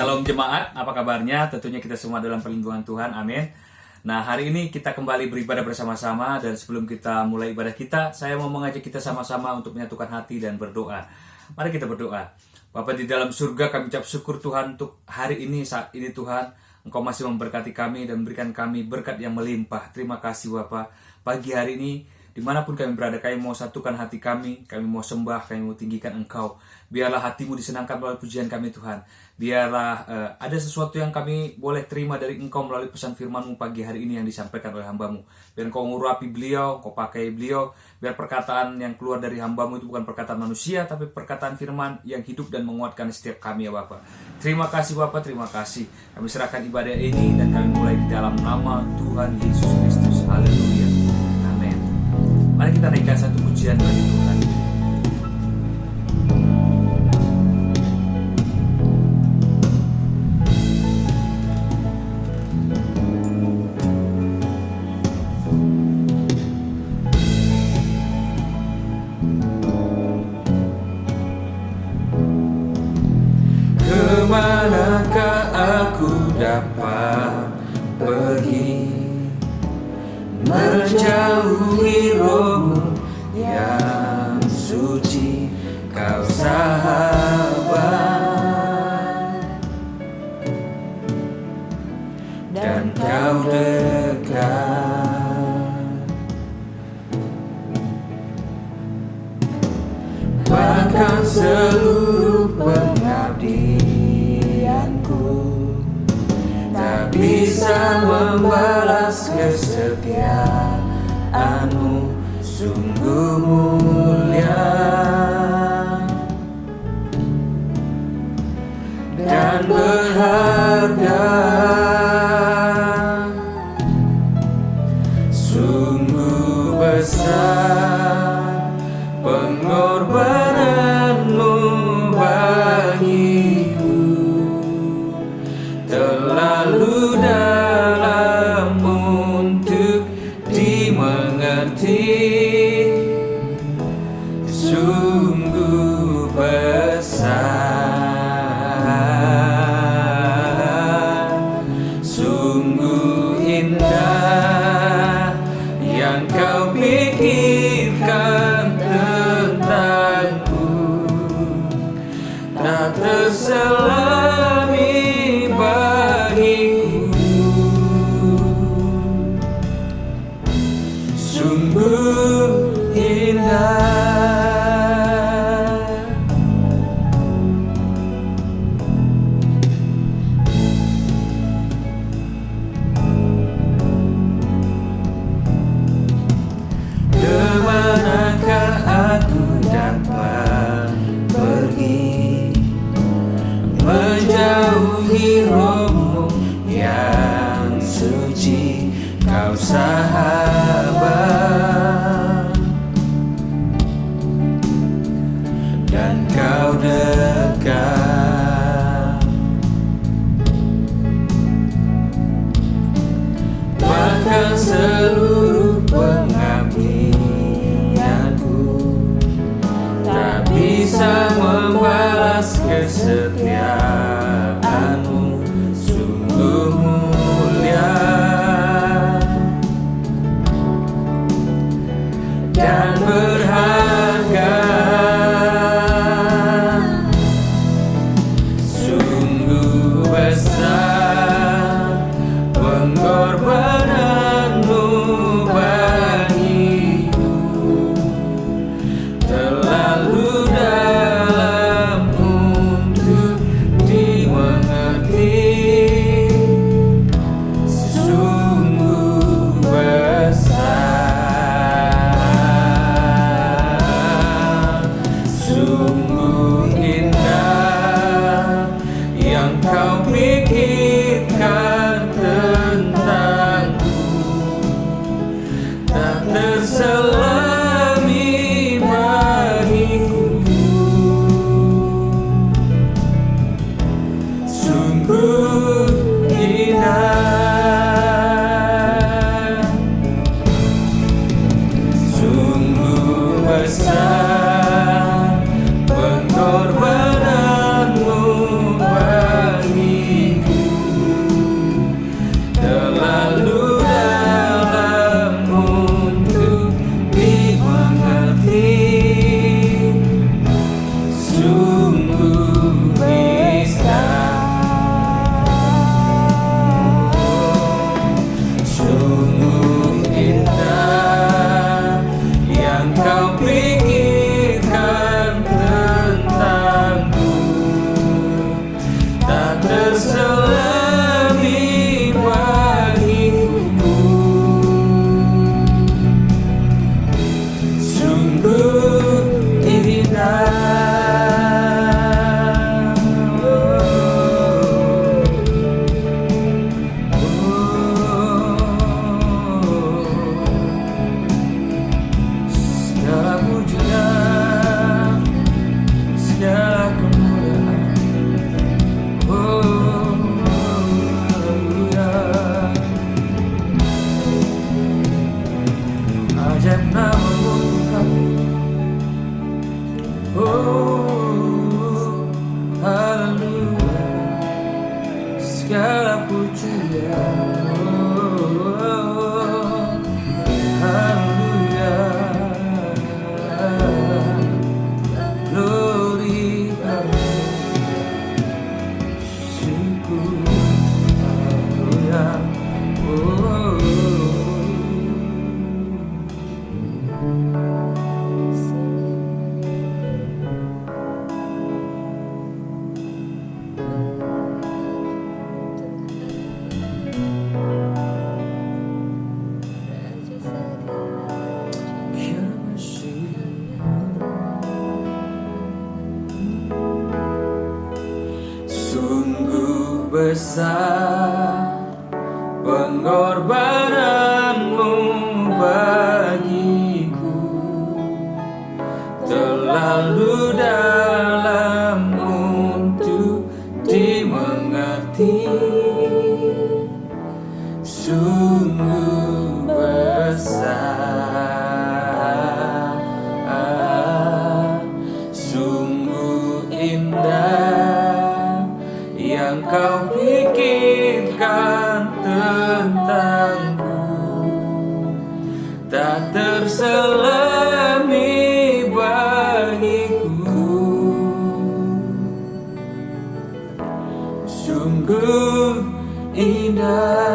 Shalom jemaat, apa kabarnya? Tentunya kita semua dalam perlindungan Tuhan, amin. Nah, hari ini kita kembali beribadah bersama-sama. Dan sebelum kita mulai ibadah kita, saya mau mengajak kita sama-sama untuk menyatukan hati dan berdoa. Mari kita berdoa. Bapa di dalam surga, kami ucap syukur Tuhan untuk hari ini, saat ini Tuhan. Engkau masih memberkati kami dan memberikan kami berkat yang melimpah. Terima kasih Bapa. Pagi hari ini, dimanapun kami berada, kami mau satukan hati kami mau sembah, kami mau tinggikan Engkau. Biarlah hatimu disenangkan melalui pujian kami Tuhan. Biarlah ada sesuatu yang kami boleh terima dari Engkau melalui pesan firman-Mu pagi hari ini yang disampaikan oleh hamba-Mu. Biar Engkau ngurapi beliau, Engkau pakai beliau. Biar perkataan yang keluar dari hamba-Mu itu bukan perkataan manusia, tapi perkataan firman yang hidup dan menguatkan setiap kami ya Bapa. Terima kasih Bapa, terima kasih. Kami serahkan ibadah ini dan kami mulai di dalam nama Tuhan Yesus Kristus. Haleluya. Amin. Mari kita naikkan satu pujian bagi Tuhan. Kemanakah aku dapat pergi menjauhi rohmu yang suci, Kau sahabat dan Kau dekat, bahkan seluruh pengabdianku tak bisa membalas kesetiaan-Mu, sungguh mulia dan berharga, sungguh besar pengorbanan-Mu bagiku, terlalu dalam untuk dimengerti, sungguh besar, sungguh indah yang Kau pikirkan tentangku, tak terselami bagiku, sungguh indah. Kemanakah aku dapat pergi menjauhi rohmu yang suci, Kau sahabat dan Kau dekat, bahkan seluruh pengabdianku tak bisa membalas kesetiaan-Mu, sungguh mulia besar pengorbananmu bagiku, terlalu dalam untuk dimengerti. Sungguh besar, sungguh indah yang kau pikirkan tentangku, tak terselami bagiku. Sungguh indah,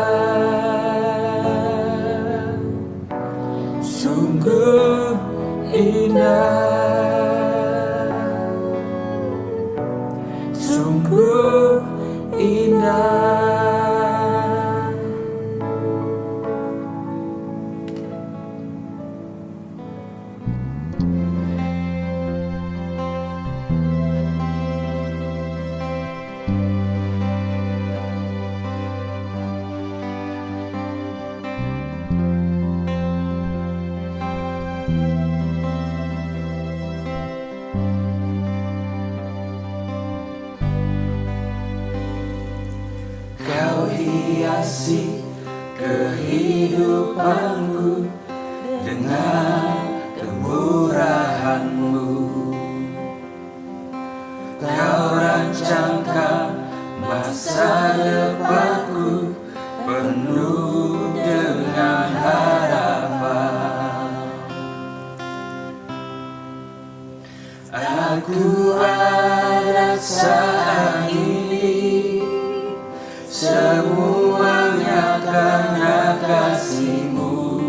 sungguh indah, sungguh indah. Kau hiasi kehidupanku dengan kemurahan-Mu. Kau rancangkan masa depanku penuh dengan harapan. Aku ada saat ini, semuanya karena kasih-Mu.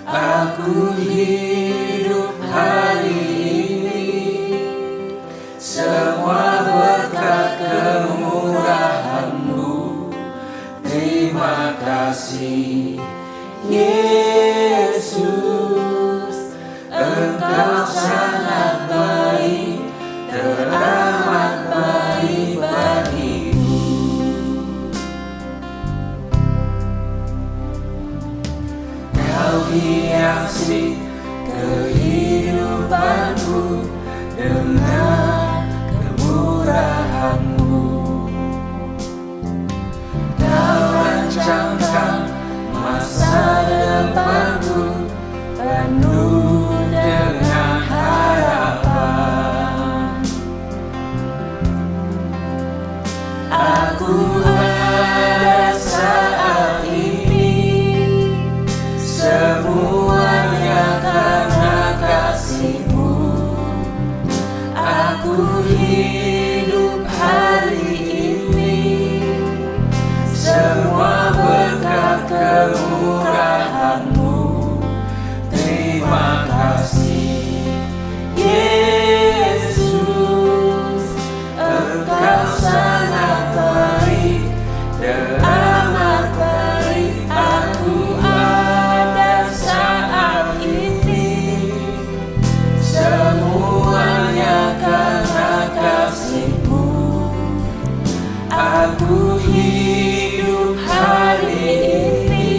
Aku hidup hari ini, semua berkat kemurahan-Mu. Terima kasih Yesus, Engkau sangat baik, teramat baik bagiku. Kau hiasi kehidupanku dengan kemurahan-Mu. Kau rancangkan masa depanku penuh dengan harapan. Aku ada saat ini, semuanya karena kasih-Mu. Aku hidup hari ini, semua berkat kemurahan-Mu. Terima kasih Yesus, Engkau sangat baik, teramat baik. Aku ada saat ini, semuanya karena kasih-Mu. Aku hidup hari ini,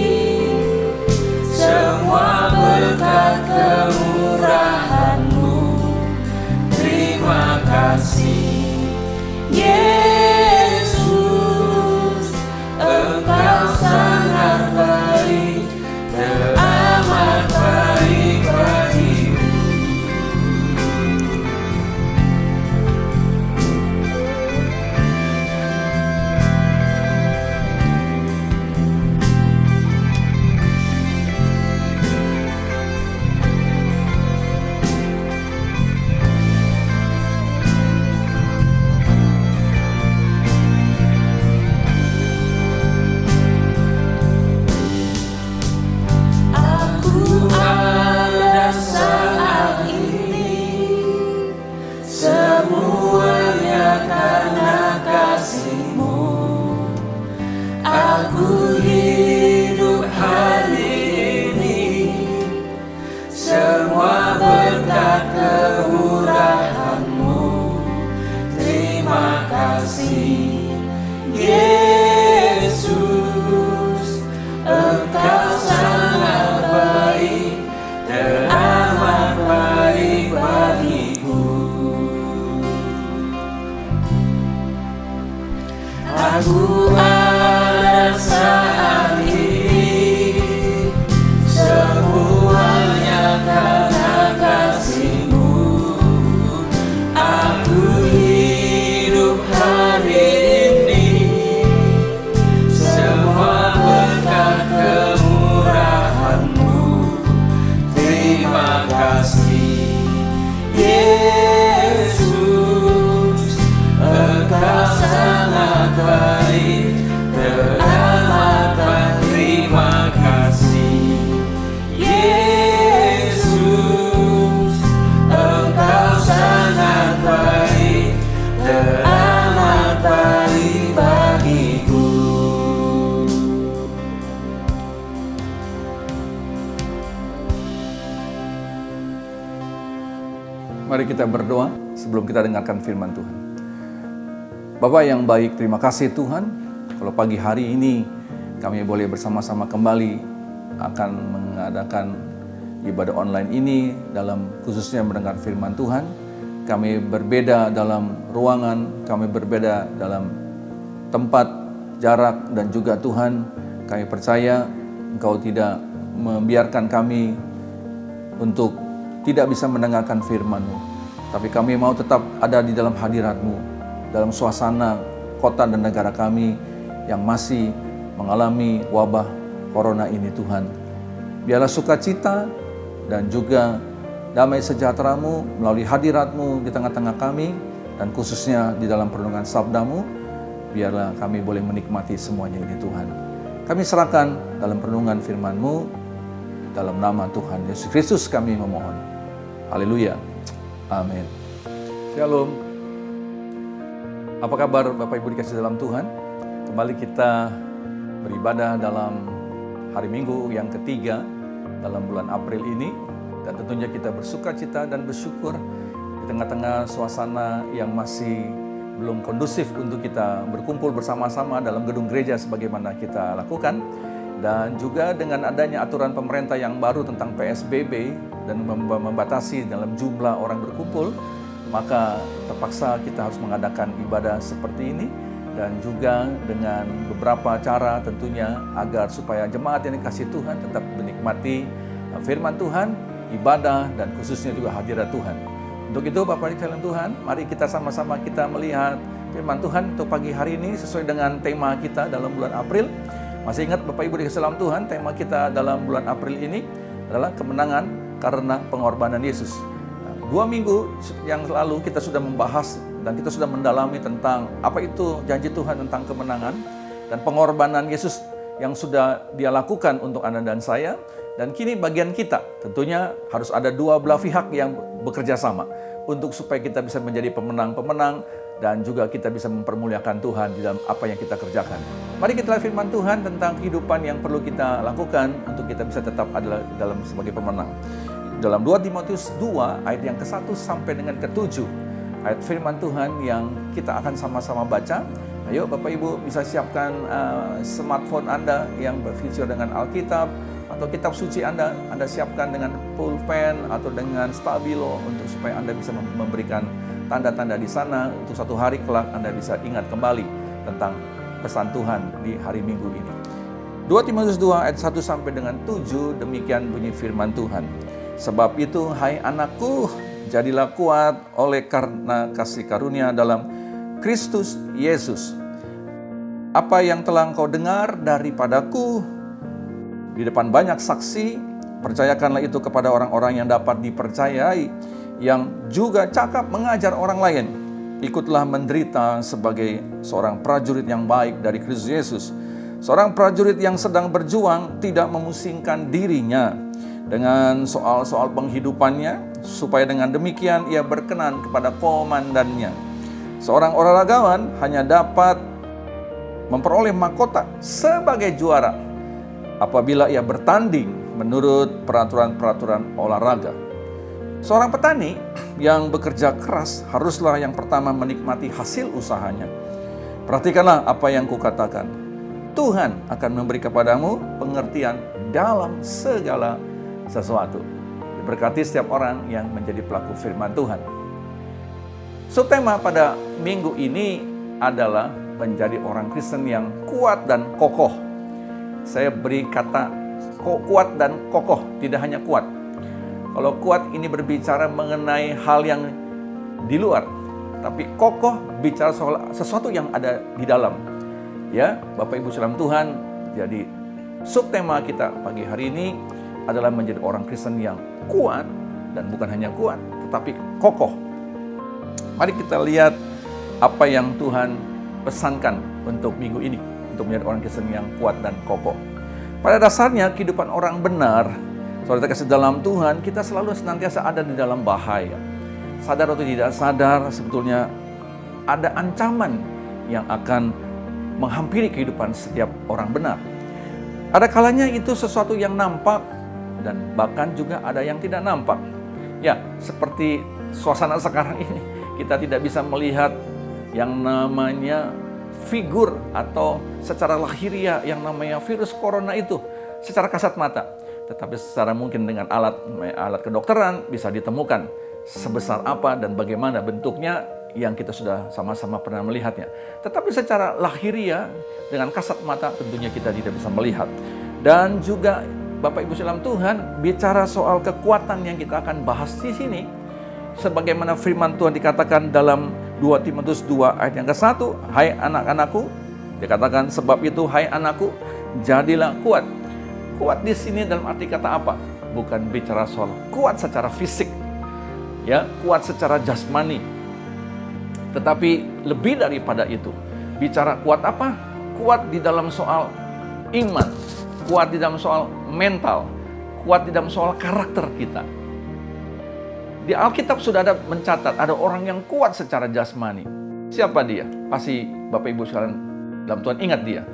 Mari kita berdoa sebelum kita dengarkan firman Tuhan. Bapa yang baik, terima kasih Tuhan. Kalau pagi hari ini kami boleh bersama-sama kembali akan mengadakan ibadah online ini dalam khususnya mendengar firman Tuhan. Kami berbeda dalam ruangan, kami berbeda dalam tempat, jarak, dan juga Tuhan, kami percaya Engkau tidak membiarkan kami untuk tidak bisa mendengarkan firman-Mu. Tapi kami mau tetap ada di dalam hadirat-Mu, dalam suasana kota dan negara kami yang masih mengalami wabah corona ini Tuhan. Biarlah sukacita dan juga damai sejahtera-Mu melalui hadirat-Mu di tengah-tengah kami, dan khususnya di dalam perlindungan sabda-Mu, biarlah kami boleh menikmati semuanya ini Tuhan. Kami serahkan dalam perlindungan firman-Mu, dalam nama Tuhan Yesus Kristus kami memohon. Haleluya. Amin. Shalom. Apa kabar Bapak Ibu dikasih dalam Tuhan? Kembali kita beribadah dalam hari Minggu yang ketiga dalam bulan April ini. Dan tentunya kita bersukacita dan bersyukur di tengah-tengah suasana yang masih belum kondusif untuk kita berkumpul bersama-sama dalam gedung gereja sebagaimana kita lakukan. Dan juga dengan adanya aturan pemerintah yang baru tentang PSBB dan membatasi dalam jumlah orang berkumpul, maka terpaksa kita harus mengadakan ibadah seperti ini, dan juga dengan beberapa cara tentunya agar supaya jemaat yang dikasihi Tuhan tetap menikmati firman Tuhan, ibadah, dan khususnya juga hadirat Tuhan. Untuk itu Bapak Ibu sekalian Tuhan, mari kita sama-sama kita melihat firman Tuhan untuk pagi hari ini sesuai dengan tema kita dalam bulan April. Masih ingat Bapak Ibu dikasihi dalam Tuhan, tema kita dalam bulan April ini adalah kemenangan karena pengorbanan Yesus. 2 minggu yang lalu kita sudah membahas dan kita sudah mendalami tentang apa itu janji Tuhan tentang kemenangan dan pengorbanan Yesus yang sudah Dia lakukan untuk Anda dan saya. Dan kini bagian kita, tentunya harus ada dua belah pihak yang bekerja sama untuk supaya kita bisa menjadi pemenang-pemenang dan juga kita bisa mempermuliakan Tuhan di dalam apa yang kita kerjakan. Mari kita lihat firman Tuhan tentang kehidupan yang perlu kita lakukan untuk kita bisa tetap adalah dalam sebagai pemenang. Dalam 2 Timotius 2 ayat yang ke-1 sampai dengan ke-7, ayat firman Tuhan yang kita akan sama-sama baca. Ayo Bapak Ibu bisa siapkan smartphone Anda yang berfitur dengan Alkitab, atau kitab suci Anda siapkan dengan pulpen atau dengan stabilo untuk supaya Anda bisa memberikan tanda-tanda di sana untuk suatu hari kelak Anda bisa ingat kembali tentang pesan Tuhan di hari Minggu ini. 2 Timotius 2 ayat 1 sampai dengan 7, demikian bunyi firman Tuhan. Sebab itu, hai anakku, jadilah kuat oleh karena kasih karunia dalam Kristus Yesus. Apa yang telah engkau dengar daripadaku di depan banyak saksi, percayakanlah itu kepada orang-orang yang dapat dipercayai, yang juga cakap mengajar orang lain. Ikutlah menderita sebagai seorang prajurit yang baik dari Kristus Yesus. Seorang prajurit yang sedang berjuang tidak memusingkan dirinya dengan soal-soal penghidupannya, supaya dengan demikian ia berkenan kepada komandannya. Seorang olahragawan hanya dapat memperoleh mahkota sebagai juara apabila ia bertanding menurut peraturan-peraturan olahraga. Seorang petani yang bekerja keras haruslah yang pertama menikmati hasil usahanya. Perhatikanlah apa yang kukatakan. Tuhan akan memberi kepadamu pengertian dalam segala sesuatu. Diberkati setiap orang yang menjadi pelaku firman Tuhan. Subtema pada minggu ini adalah menjadi orang Kristen yang kuat dan kokoh. Saya beri kata kuat dan kokoh, tidak hanya kuat. Kalau kuat ini berbicara mengenai hal yang di luar, tapi kokoh bicara soal sesuatu yang ada di dalam. Ya, Bapak Ibu salam Tuhan. Jadi subtema kita pagi hari ini adalah menjadi orang Kristen yang kuat, dan bukan hanya kuat, tetapi kokoh. Mari kita lihat apa yang Tuhan pesankan untuk minggu ini, untuk menjadi orang Kristen yang kuat dan kokoh. Pada dasarnya kehidupan orang benar, saudara kasih dalam Tuhan, kita selalu senantiasa ada di dalam bahaya. Sadar atau tidak sadar, sebetulnya ada ancaman yang akan menghampiri kehidupan setiap orang benar. Ada kalanya itu sesuatu yang nampak, dan bahkan juga ada yang tidak nampak. Ya, seperti suasana sekarang ini kita tidak bisa melihat yang namanya figur atau secara lahiriah yang namanya virus corona itu secara kasat mata. Tetapi secara mungkin dengan alat kedokteran bisa ditemukan sebesar apa dan bagaimana bentuknya yang kita sudah sama-sama pernah melihatnya. Tetapi secara lahiriah dengan kasat mata tentunya kita tidak bisa melihat. Dan juga Bapak Ibu dalam Tuhan, bicara soal kekuatan yang kita akan bahas di sini, sebagaimana firman Tuhan dikatakan dalam 2 Timotius 2 ayat yang ke-1, hai anak-anakku, dikatakan sebab itu hai anakku, jadilah kuat. Kuat di sini dalam arti kata apa? Bukan bicara soal kuat secara fisik, ya, kuat secara jasmani. Tetapi lebih daripada itu, bicara kuat apa? Kuat di dalam soal iman, kuat di dalam soal mental, kuat di dalam soal karakter kita. Di Alkitab sudah ada mencatat, ada orang yang kuat secara jasmani. Siapa dia? Pasti Bapak Ibu sekalian dalam Tuhan ingat dia.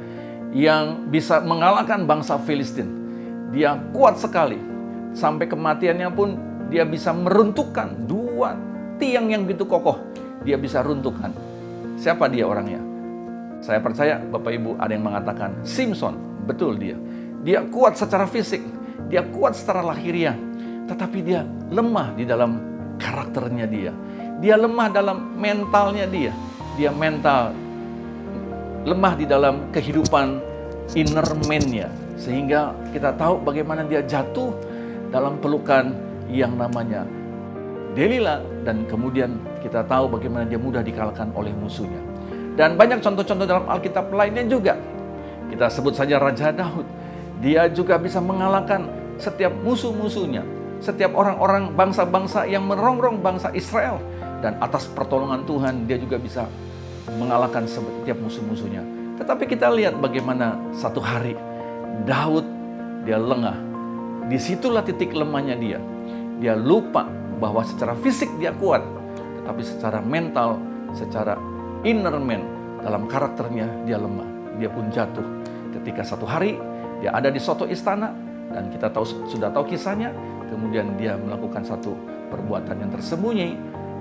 Yang bisa mengalahkan bangsa Filistin. Dia kuat sekali. Sampai kematiannya pun dia bisa meruntuhkan 2 tiang yang begitu kokoh. Dia bisa runtuhkan. Siapa dia orangnya? Saya percaya Bapak Ibu ada yang mengatakan Simpson. Betul dia. Dia kuat secara fisik. Dia kuat secara lahiriah. Tetapi dia lemah di dalam karakternya dia. Dia lemah dalam mentalnya dia. Dia lemah di dalam kehidupan inner man-nya. Sehingga kita tahu bagaimana dia jatuh dalam pelukan yang namanya Delila. Dan kemudian kita tahu bagaimana dia mudah dikalahkan oleh musuhnya. Dan banyak contoh-contoh dalam Alkitab lainnya juga. Kita sebut saja Raja Daud. Dia juga bisa mengalahkan setiap musuh-musuhnya. Setiap orang-orang bangsa-bangsa yang merongrong bangsa Israel. Dan atas pertolongan Tuhan dia juga bisa mengalahkan setiap musuh-musuhnya. Tetapi kita lihat bagaimana satu hari Daud dia lengah. Disitulah titik lemahnya dia. Dia lupa bahwa secara fisik dia kuat. Tetapi secara mental, secara inner man, dalam karakternya dia lemah. Dia pun jatuh. Ketika satu hari dia ada di suatu istana. Dan kita sudah tahu kisahnya. Kemudian dia melakukan satu perbuatan yang tersembunyi.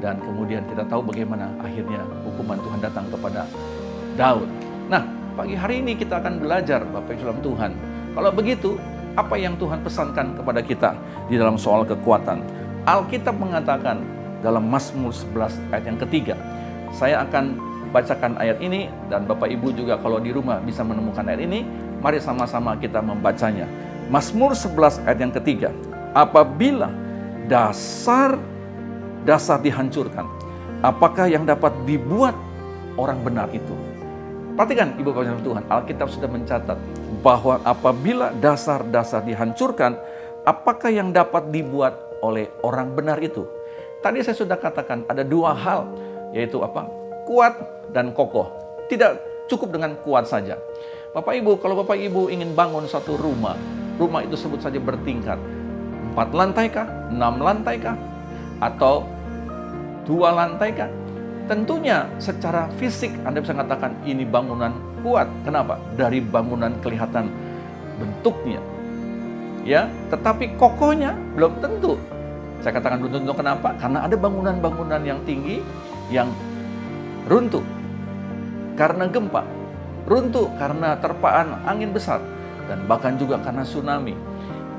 Dan kemudian kita tahu bagaimana akhirnya hukuman Tuhan datang kepada Daud. Nah, pagi hari ini kita akan belajar Bapak Ibu dalam Tuhan. Kalau begitu, apa yang Tuhan pesankan kepada kita di dalam soal kekuatan? Alkitab mengatakan dalam Mazmur 11 ayat yang ketiga. Saya akan bacakan ayat ini dan Bapak Ibu juga kalau di rumah bisa menemukan ayat ini. Mari sama-sama kita membacanya. Mazmur 11 ayat yang ketiga. Apabila dasar dihancurkan, apakah yang dapat dibuat orang benar itu? Perhatikan Ibu Bapak Tuhan, Alkitab sudah mencatat bahwa apabila dasar dihancurkan, apakah yang dapat dibuat oleh orang benar itu? Tadi saya sudah katakan ada 2 hal, yaitu apa? Kuat dan kokoh. Tidak cukup dengan kuat saja. Bapak Ibu, kalau Bapak Ibu ingin bangun satu rumah itu sebut saja bertingkat. 4 lantai kah? 6 lantai kah? Atau 2 lantai kah? Tentunya secara fisik Anda bisa katakan ini bangunan kuat. Kenapa? Dari bangunan kelihatan bentuknya. Ya, tetapi kokohnya belum tentu. Saya katakan belum tentu kenapa? Karena ada bangunan-bangunan yang tinggi yang runtuh karena gempa, runtuh karena terpaan angin besar, dan bahkan juga karena tsunami.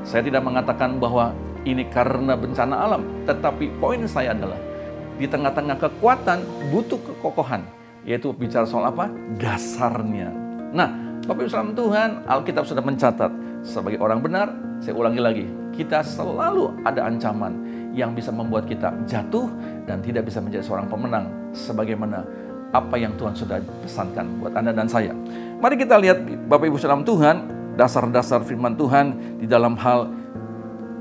Saya tidak mengatakan bahwa ini karena bencana alam, tetapi poin saya adalah di tengah-tengah kekuatan butuh kekokohan, yaitu bicara soal apa? Dasarnya. Nah, Bapak Ibu saudara Tuhan, Alkitab sudah mencatat sebagai orang benar, saya ulangi lagi, kita selalu ada ancaman yang bisa membuat kita jatuh dan tidak bisa menjadi seorang pemenang sebagaimana apa yang Tuhan sudah pesankan buat Anda dan saya. Mari kita lihat Bapak Ibu saudara Tuhan, dasar-dasar firman Tuhan di dalam hal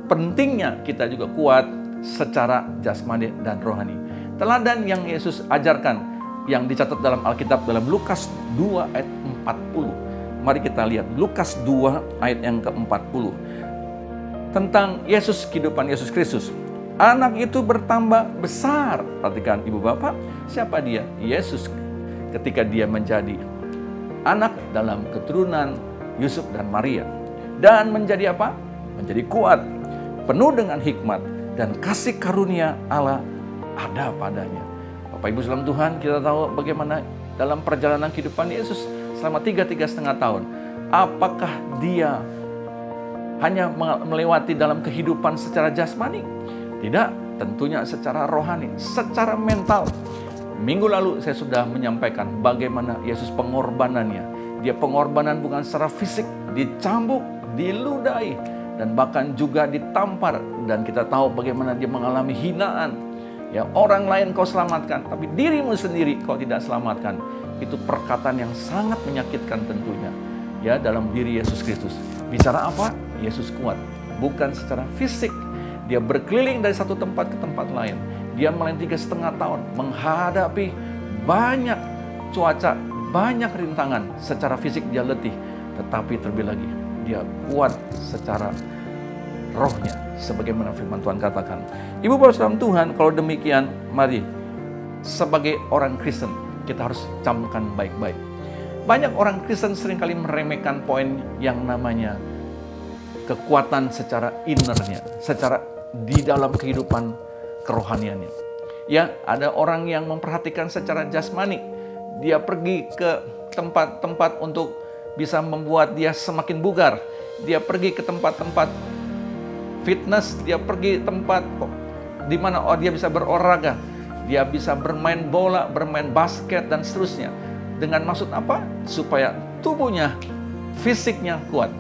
pentingnya kita juga kuat secara jasmani dan rohani. Teladan yang Yesus ajarkan yang dicatat dalam Alkitab dalam Lukas 2 ayat 40. Mari kita lihat Lukas 2 ayat yang ke-40. Tentang Yesus, kehidupan Yesus Kristus. Anak itu bertambah besar. Perhatikan Ibu Bapak, siapa dia? Yesus ketika dia menjadi anak dalam keturunan Yusuf dan Maria. Dan menjadi apa? Menjadi kuat, penuh dengan hikmat dan kasih karunia Allah ada padanya. Bapak Ibu dalam Tuhan, kita tahu bagaimana dalam perjalanan kehidupan Yesus selama 3,5 tahun. Apakah dia hanya melewati dalam kehidupan secara jasmani? Tidak, tentunya secara rohani, secara mental. Minggu lalu saya sudah menyampaikan bagaimana Yesus pengorbanannya. Dia pengorbanan bukan secara fisik, dicambuk, diludahi, dan bahkan juga ditampar. Dan kita tahu bagaimana dia mengalami hinaan. Ya, orang lain kau selamatkan, tapi dirimu sendiri kau tidak selamatkan. Itu perkataan yang sangat menyakitkan tentunya. Ya, dalam diri Yesus Kristus. Bicara apa? Yesus kuat. Bukan secara fisik. Dia berkeliling dari satu tempat ke tempat lain. Dia melalui 3,5 tahun menghadapi banyak cuaca, banyak rintangan. Secara fisik dia letih, tetapi terlebih lagi dia kuat secara rohnya, sebagaimana firman Tuhan katakan. Ibu bapak dalam Tuhan, kalau demikian, mari sebagai orang Kristen kita harus camkan baik-baik. Banyak orang Kristen seringkali meremehkan poin yang namanya kekuatan secara innernya, secara di dalam kehidupan kerohaniannya. Ya, ada orang yang memperhatikan secara jasmani. Dia pergi ke tempat-tempat untuk bisa membuat dia semakin bugar. Dia pergi ke tempat-tempat fitness, dia pergi tempat di mana dia bisa berolahraga. Dia bisa bermain bola, bermain basket dan seterusnya. Dengan maksud apa? Supaya tubuhnya, fisiknya kuat.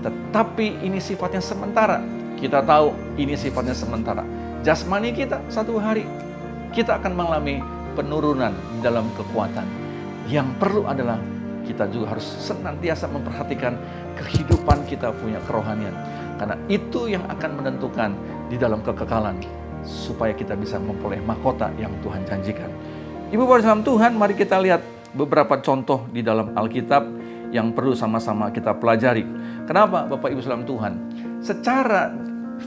Tetapi ini sifatnya sementara. Kita tahu ini sifatnya sementara. Jasmani kita satu hari kita akan mengalami penurunan dalam kekuatan. Yang perlu adalah kita juga harus senantiasa memperhatikan kehidupan kita punya kerohanian. Karena itu yang akan menentukan di dalam kekekalan supaya kita bisa memperoleh mahkota yang Tuhan janjikan. Ibu bapak dalam Tuhan, mari kita lihat beberapa contoh di dalam Alkitab yang perlu sama-sama kita pelajari. Kenapa Bapak Ibu dalam Tuhan? Secara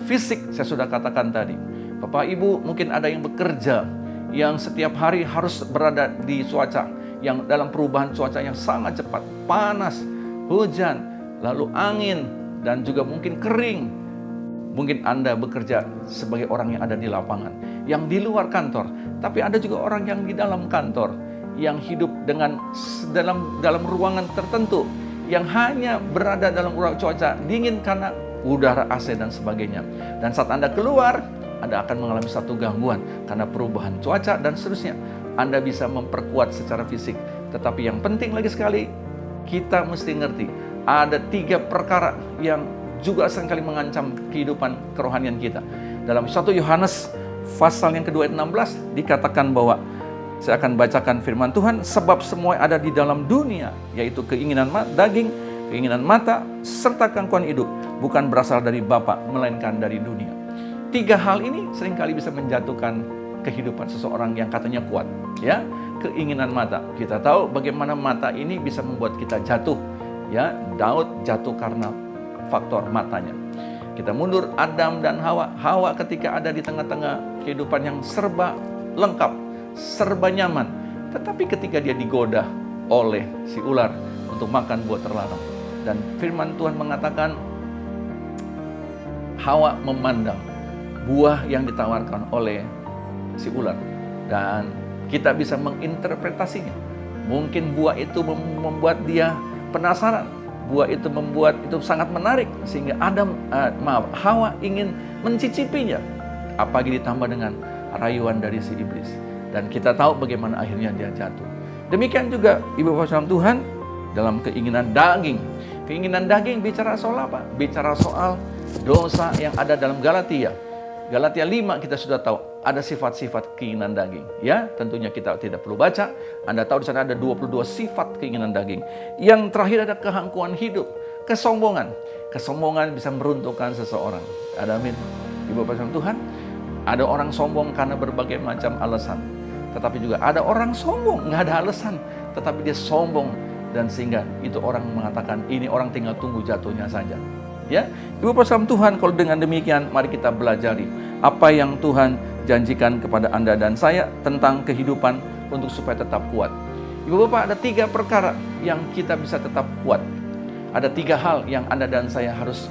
fisik saya sudah katakan tadi, Bapak Ibu mungkin ada yang bekerja, yang setiap hari harus berada di cuaca, yang dalam perubahan cuaca yang sangat cepat, panas, hujan, lalu angin, dan juga mungkin kering. Mungkin Anda bekerja sebagai orang yang ada di lapangan, yang di luar kantor, tapi ada juga orang yang di dalam kantor, yang hidup dengan dalam ruangan tertentu, yang hanya berada dalam cuaca dingin karena udara AC dan sebagainya. Dan saat Anda keluar, Anda akan mengalami satu gangguan karena perubahan cuaca dan seterusnya. Anda bisa memperkuat secara fisik, tetapi yang penting lagi sekali, kita mesti ngerti, ada 3 perkara yang juga seringkali mengancam kehidupan kerohanian kita. Dalam 1 Yohanes pasal yang kedua ayat 16 dikatakan bahwa, saya akan bacakan firman Tuhan, sebab semua ada di dalam dunia, yaitu keinginan daging, keinginan mata, serta gangguan hidup, bukan berasal dari Bapa, melainkan dari dunia. 3 hal ini seringkali bisa menjatuhkan kehidupan seseorang yang katanya kuat. Ya, keinginan mata. Kita tahu bagaimana mata ini bisa membuat kita jatuh. Ya, Daud jatuh karena faktor matanya. Kita mundur, Adam dan Hawa. Hawa ketika ada di tengah-tengah kehidupan yang serba lengkap, serba nyaman. Tetapi ketika dia digoda oleh si ular untuk makan buah terlarang. Dan firman Tuhan mengatakan, Hawa memandang buah yang ditawarkan oleh si ular. Dan kita bisa menginterpretasinya. Mungkin buah itu membuat dia penasaran. Buah itu membuat itu sangat menarik sehingga Hawa ingin mencicipinya. Apalagi ditambah dengan rayuan dari si iblis. Dan kita tahu bagaimana akhirnya dia jatuh. Demikian juga ibu bapak dalam Tuhan dalam keinginan daging. Keinginan daging bicara soal apa? Bicara soal dosa yang ada dalam Galatia. Galatia 5 kita sudah tahu ada sifat-sifat keinginan daging. Ya, tentunya kita tidak perlu baca. Anda tahu di sana ada 22 sifat keinginan daging. Yang terakhir ada kehangkuan hidup, kesombongan. Kesombongan bisa meruntuhkan seseorang. Ada amin. Ibu bapak Tuhan, ada orang sombong karena berbagai macam alasan. Tetapi juga ada orang sombong, nggak ada alasan. Tetapi dia sombong dan sehingga itu orang mengatakan ini orang tinggal tunggu jatuhnya saja. Ya, Ibu Bapak Tuhan, kalau dengan demikian mari kita belajari apa yang Tuhan janjikan kepada Anda dan saya tentang kehidupan untuk supaya tetap kuat. Ibu Bapak, ada 3 perkara yang kita bisa tetap kuat. Ada 3 hal yang Anda dan saya harus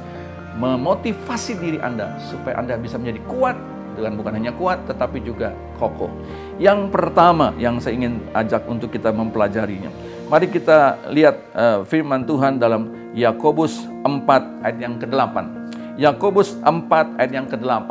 memotivasi diri Anda supaya Anda bisa menjadi kuat dengan bukan hanya kuat, tetapi juga kokoh. Yang pertama yang saya ingin ajak untuk kita mempelajarinya. Mari kita lihat firman Tuhan dalam Yakobus 4 ayat yang ke-8. Yakobus 4 ayat yang ke-8.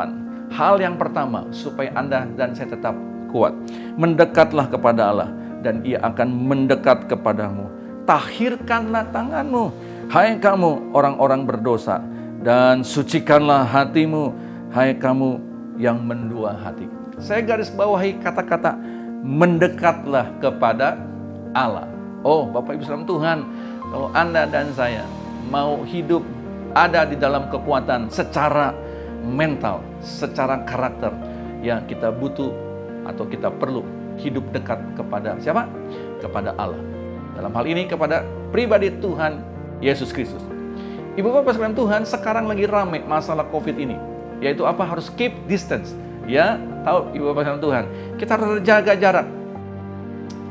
Hal yang pertama supaya Anda dan saya tetap kuat. Mendekatlah kepada Allah dan Ia akan mendekat kepadamu. Tahirkanlah tanganmu, hai kamu orang-orang berdosa, dan sucikanlah hatimu, hai kamu yang mendua hati. Saya garis bawahi kata-kata mendekatlah kepada Allah. Oh, Bapak Ibu saudara Tuhan, kalau Anda dan saya mau hidup ada di dalam kekuatan secara mental, secara karakter, ya kita butuh atau kita perlu hidup dekat kepada siapa? Kepada Allah. Dalam hal ini kepada pribadi Tuhan Yesus Kristus. Ibu Bapak sekalian Tuhan, sekarang lagi rame masalah COVID ini, yaitu apa? Harus keep distance. Ya, tahu Ibu Bapak sekalian Tuhan, kita harus jaga jarak.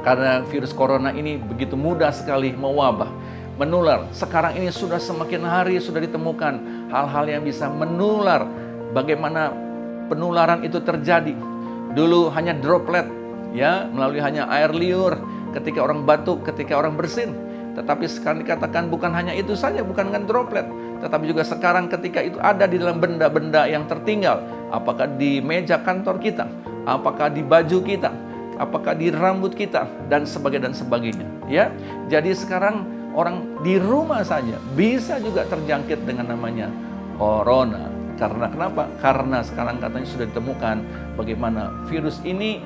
Karena virus corona ini begitu mudah sekali mewabah, menular. Sekarang ini sudah semakin hari sudah ditemukan hal-hal yang bisa menular. Bagaimana penularan itu terjadi? Dulu hanya droplet, ya, melalui hanya air liur, ketika orang batuk, ketika orang bersin. Tetapi sekarang dikatakan bukan hanya itu saja, bukan dengan droplet, tetapi juga sekarang ketika itu ada di dalam benda-benda yang tertinggal, apakah di meja kantor kita, apakah di baju kita, apakah di rambut kita, dan sebagainya. Ya, jadi sekarang orang di rumah saja bisa juga terjangkit dengan namanya corona. Karena kenapa? Karena sekarang katanya sudah ditemukan bagaimana virus ini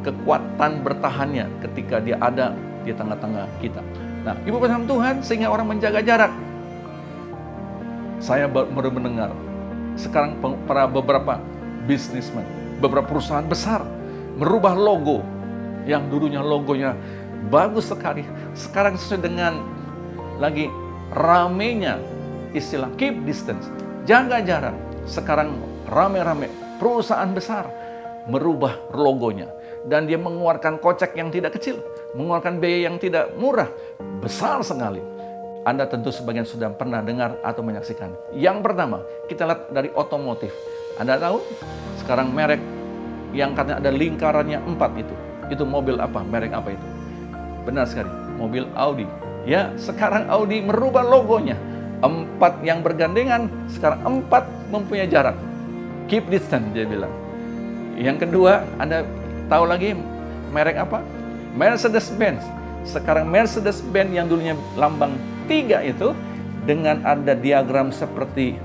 kekuatan bertahannya ketika dia ada di tengah-tengah kita. Nah, Ibu Bapak Tuhan, sehingga orang menjaga jarak. Saya baru mendengar sekarang para beberapa bisnismen, beberapa perusahaan besar merubah logo yang dulunya logonya bagus sekali. Sekarang sesuai dengan lagi ramenya istilah keep distance, jaga jarak. Sekarang rame-rame perusahaan besar merubah logonya. Dan dia mengeluarkan kocek yang tidak kecil, mengeluarkan biaya yang tidak murah, besar sekali. Anda tentu sebagian sudah pernah dengar atau menyaksikan. Yang pertama, kita lihat dari otomotif. Anda tahu sekarang merek yang katanya ada lingkarannya 4 itu mobil apa? Merek apa itu? Benar sekali, mobil Audi. Ya, sekarang Audi merubah logonya. 4 yang bergandengan, sekarang 4 mempunyai jarak. Keep distance, dia bilang. Yang kedua, Anda tahu lagi merek apa? Mercedes-Benz. Sekarang Mercedes-Benz yang dulunya lambang 3 itu dengan ada diagram seperti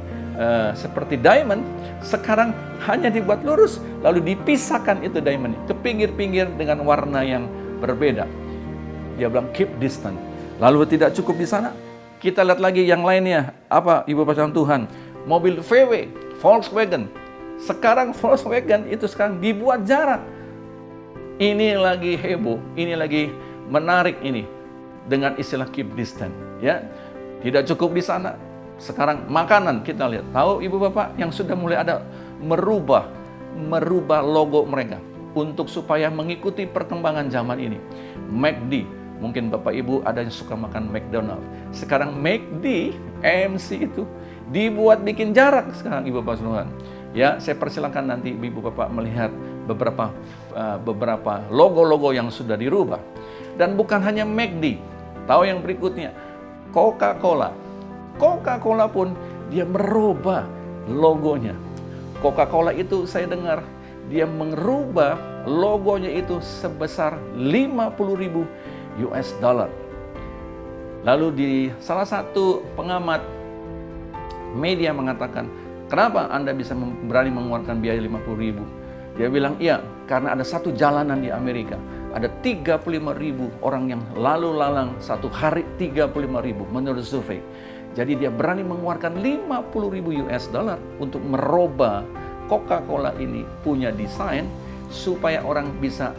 diamond, sekarang hanya dibuat lurus lalu dipisahkan itu diamond ke pinggir-pinggir dengan warna yang berbeda. Dia bilang keep distance. Lalu tidak cukup di sana, kita lihat lagi yang lainnya. Apa Ibu Bapak Tuhan? Mobil VW, Volkswagen. Sekarang Volkswagen itu sekarang dibuat jarak. Ini lagi heboh, ini lagi menarik ini dengan istilah keep distance. Ya, tidak cukup di sana. Sekarang makanan kita lihat. Tahu Ibu Bapak yang sudah mulai ada merubah logo mereka untuk supaya mengikuti perkembangan zaman ini. McD, mungkin Bapak Ibu ada yang suka makan McDonald. Sekarang McD, MC itu dibuat bikin jarak sekarang Ibu Bapak Tuhan. Ya, saya persilakan nanti Ibu Bapak melihat beberapa logo-logo yang sudah dirubah. Dan bukan hanya McD. Tahu yang berikutnya? Coca-Cola. Coca-Cola pun dia merubah logonya. Coca-Cola itu saya dengar dia merubah logonya itu sebesar 50.000 US dollar. Lalu di salah satu pengamat media mengatakan, kenapa Anda bisa berani mengeluarkan biaya 50.000? Dia bilang, iya, karena ada satu jalanan di Amerika, ada 35.000 orang yang lalu lalang satu hari, 35.000 menurut survei. Jadi dia berani mengeluarkan 50.000 US dollar untuk merubah Coca-Cola ini punya desain supaya orang bisa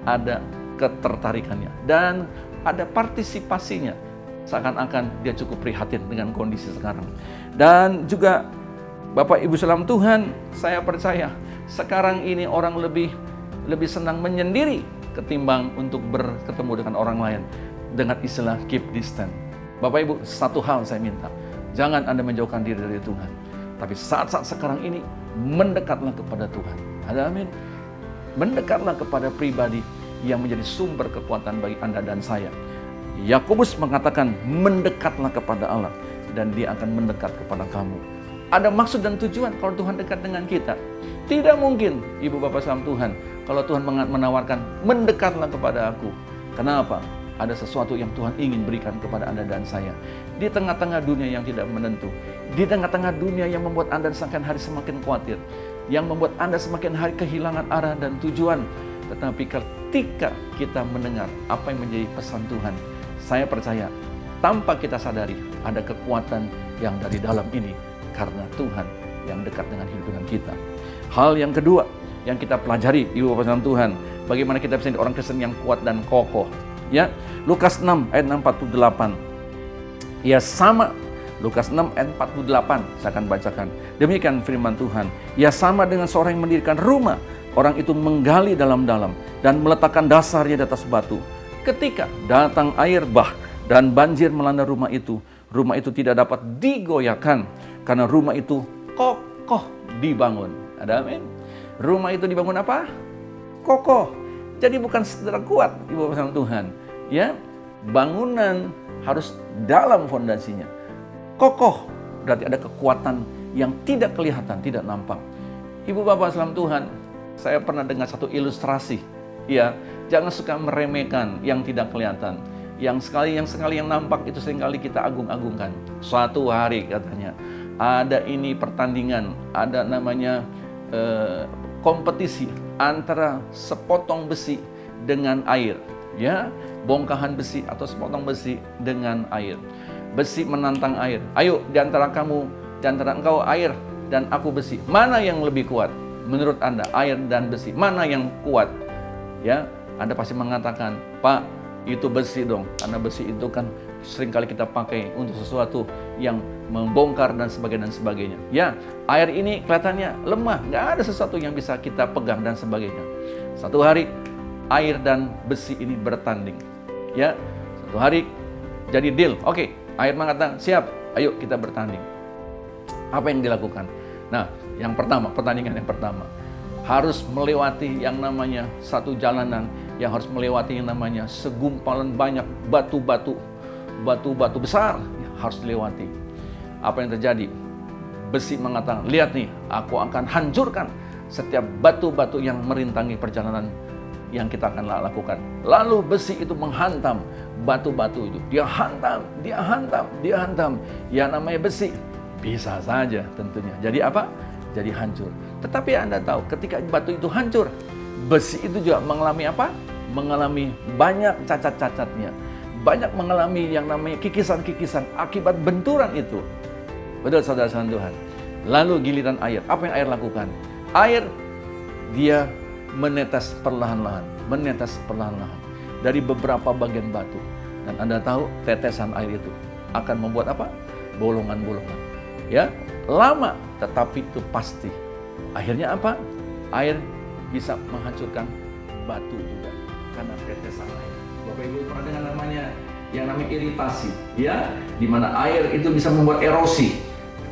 ada ketertarikannya dan ada partisipasinya. Seakan-akan dia cukup prihatin dengan kondisi sekarang. Dan juga Bapak Ibu salam Tuhan, saya percaya sekarang ini orang lebih senang menyendiri ketimbang untuk bertemu dengan orang lain dengan istilah keep distance. Bapak Ibu, satu hal saya minta, jangan Anda menjauhkan diri dari Tuhan. Tapi saat-saat sekarang ini, mendekatlah kepada Tuhan. Ada amin. Mendekatlah kepada pribadi yang menjadi sumber kekuatan bagi Anda dan saya. Yakobus mengatakan, mendekatlah kepada Allah dan Dia akan mendekat kepada kamu. Ada maksud dan tujuan kalau Tuhan dekat dengan kita. Tidak mungkin, Ibu Bapak salam Tuhan, kalau Tuhan menawarkan, mendekatlah kepada aku. Kenapa? Ada sesuatu yang Tuhan ingin berikan kepada Anda dan saya. Di tengah-tengah dunia yang tidak menentu, di tengah-tengah dunia yang membuat Anda semakin hari semakin khawatir, yang membuat Anda semakin hari kehilangan arah dan tujuan. Tetapi ketika kita mendengar apa yang menjadi pesan Tuhan, saya percaya tanpa kita sadari ada kekuatan yang dari dalam ini karena Tuhan yang dekat dengan hidup kita. Hal yang kedua yang kita pelajari, Ibu Bapak saudara Tuhan, bagaimana kita bisa menjadi orang Kristen yang kuat dan kokoh. Ya, Lukas 6 ayat 48. Ya sama, Lukas 6 ayat 48 saya akan bacakan. Demikian firman Tuhan. Ya sama dengan seorang yang mendirikan rumah, orang itu menggali dalam-dalam dan meletakkan dasarnya di atas batu. Ketika datang air bah dan banjir melanda rumah itu tidak dapat digoyahkan karena rumah itu kokoh dibangun. Ada amin. Rumah itu dibangun apa? Kokoh. Jadi bukan sekedar kuat, Ibu Bapak Tuhan. Ya, bangunan harus dalam fondasinya. Kokoh, berarti ada kekuatan yang tidak kelihatan, tidak nampak. Ibu Bapak salam Tuhan, saya pernah dengar satu ilustrasi. Ya, jangan suka meremehkan yang tidak kelihatan. Yang sekali yang nampak itu seringkali kita agung-agungkan. Suatu hari katanya, ada ini pertandingan, ada namanya kompetisi antara sepotong besi dengan air, ya, bongkahan besi atau sepotong besi dengan air. Besi menantang air. Ayo, di antara engkau air dan aku besi, mana yang lebih kuat? Menurut Anda, air dan besi, mana yang kuat? Ya, Anda pasti mengatakan, Pak, itu besi dong, karena besi itu kan seringkali kita pakai untuk sesuatu yang membongkar dan sebagainya. Ya, air ini kelihatannya lemah, nggak ada sesuatu yang bisa kita pegang dan sebagainya. Satu hari air dan besi ini bertanding. Ya, satu hari jadi deal. Oke, air mengatakan siap, ayo kita bertanding. Apa yang dilakukan? Nah, yang pertama, pertandingan yang pertama harus melewati yang namanya satu jalanan yang harus melewati yang namanya segumpalan banyak batu-batu besar harus dilewati. Apa yang terjadi? Besi mengatakan, lihat nih, aku akan hancurkan setiap batu-batu yang merintangi perjalanan yang kita akan lakukan. Lalu besi itu menghantam batu-batu itu. Dia hantam. Ya namanya besi. Bisa saja tentunya. Jadi apa? Jadi hancur. Tetapi Anda tahu, ketika batu itu hancur, besi itu juga mengalami apa? Mengalami banyak cacat-cacatnya. Banyak mengalami yang namanya kikisan-kikisan akibat benturan itu. Betul saudara-saudara Tuhan. Lalu giliran air. Apa yang air lakukan? Air, dia menetes perlahan-lahan dari beberapa bagian batu. Dan Anda tahu, tetesan air itu akan membuat apa? Bolongan-bolongan. Ya, lama tetapi itu pasti. Akhirnya apa? Air bisa menghancurkan batu juga karena tetesan air. Bapak Ibu pernah dengar yang namanya iritasi, ya, di mana air itu bisa membuat erosi